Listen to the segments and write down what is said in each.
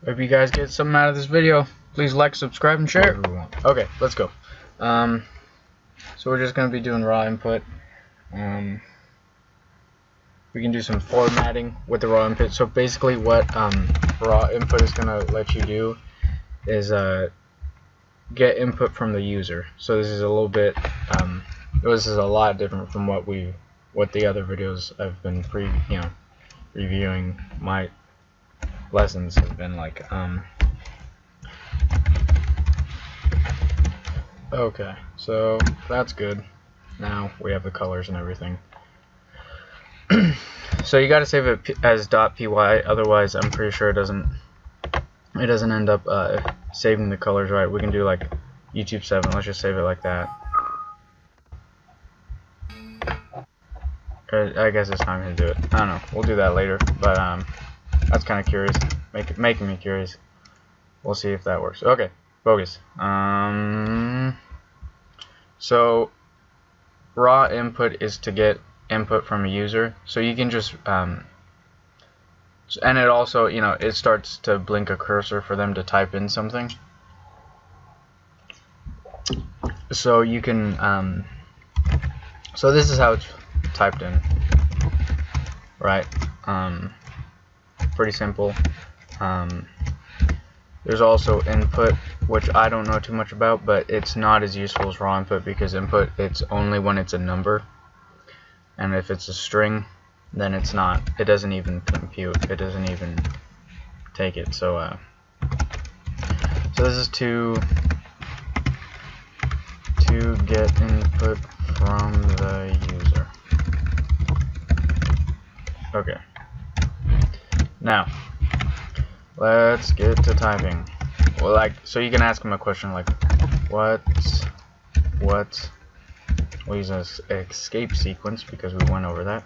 Hope you guys get something out of this video. Please like, subscribe, and share. Okay, let's go. So we're just going to be doing raw input. We can do some formatting with the raw input. So basically what raw input is going to let you do is get input from the user. So this is a little bit, this is a lot different from what the other videos I've been reviewing. My lessons have been like. Okay, so that's good. Now we have the colors and everything. So you got to save it as .py, otherwise I'm pretty sure it doesn't end up saving the colors right. We can do like YouTube 7. Let's just save it like that. I guess it's not going to do it. I don't know. We'll do that later. But that's kind of curious. Making me curious. We'll see if that works. Okay. Focus. So raw input is to get input from a user. So you can just and it also, it starts to blink a cursor for them to type in something. So you can so this is how it's typed in, right? Pretty simple. There's also input, which I don't know too much about, but it's not as useful as raw input, because input, it's only when it's a number, and if it's a string, then it doesn't even compute, it doesn't even take it. So this is to get input from the user. Okay. Now, let's get to typing. Well, so you can ask them a question like, what? We'll use an escape sequence because we went over that.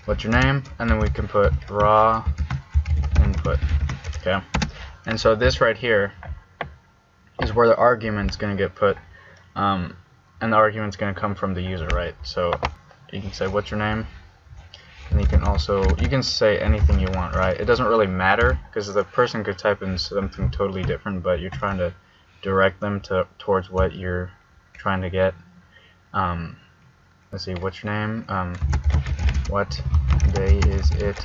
What's your name? And then we can put raw input. Okay. And so this right here is where the argument's going to get put. And the argument's going to come from the user, right? So you can say, what's your name? And you can say anything you want, right? It doesn't really matter, because the person could type in something totally different, but you're trying to direct them towards what you're trying to get. Let's see, what's your name? What day is it?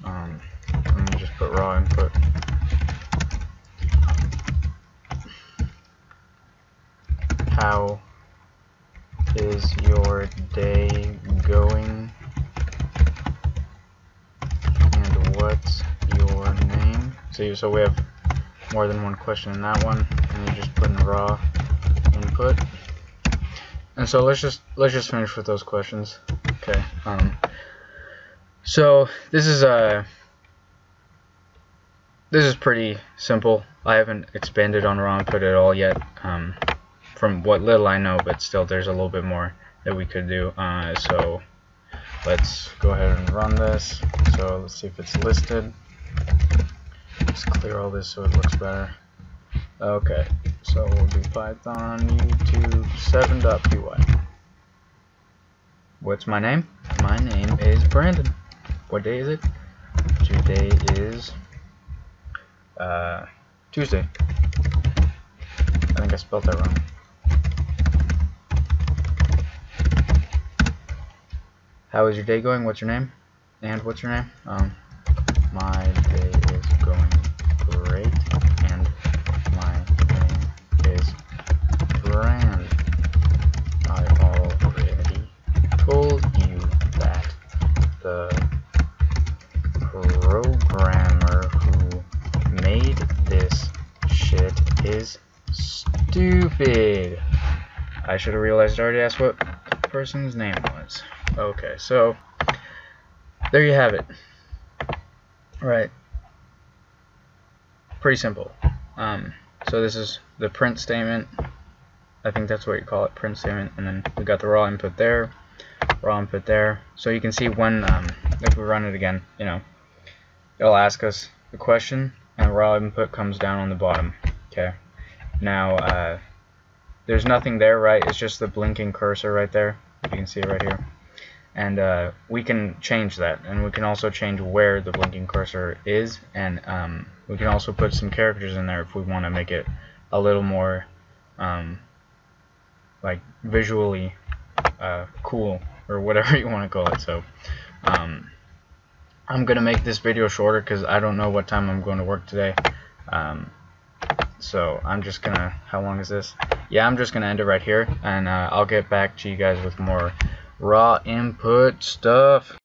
Let me just put raw input. How is your day going? And what's your name? So we have more than one question in that one, and you just put in raw input. And so let's just finish with those questions. Okay. So this is pretty simple. I haven't expanded on raw input at all yet. From what little I know, but still there's a little bit more that we could do. So let's go ahead and run this. So let's see if it's listed. Just clear all this so it looks better. Okay, so we'll do Python YouTube 7.py. What's my name? My name is Brandon. What day is it? Today is Tuesday. I think I spelled that wrong. How is your day going? What's your name? And what's your name? My day is going great, and my name is Brand. I already told you that the programmer who made this shit is stupid. I should have realized I already asked what the person's name was. Okay, so there you have it. Right. Pretty simple. So this is the print statement. I think that's what you call it, print statement. And then we got the raw input there, raw input there. So you can see when, if we run it again, it'll ask us the question, and raw input comes down on the bottom. Okay. Now, there's nothing there, right? It's just the blinking cursor right there. You can see it right here. And we can change that, and we can also change where the blinking cursor is, and we can also put some characters in there if we want to make it a little more like visually cool, or whatever you want to call it. So I'm gonna make this video shorter because I don't know what time I'm going to work today. So I'm just gonna, how long is this? Yeah, I'm just gonna end it right here, and I'll get back to you guys with more raw input stuff.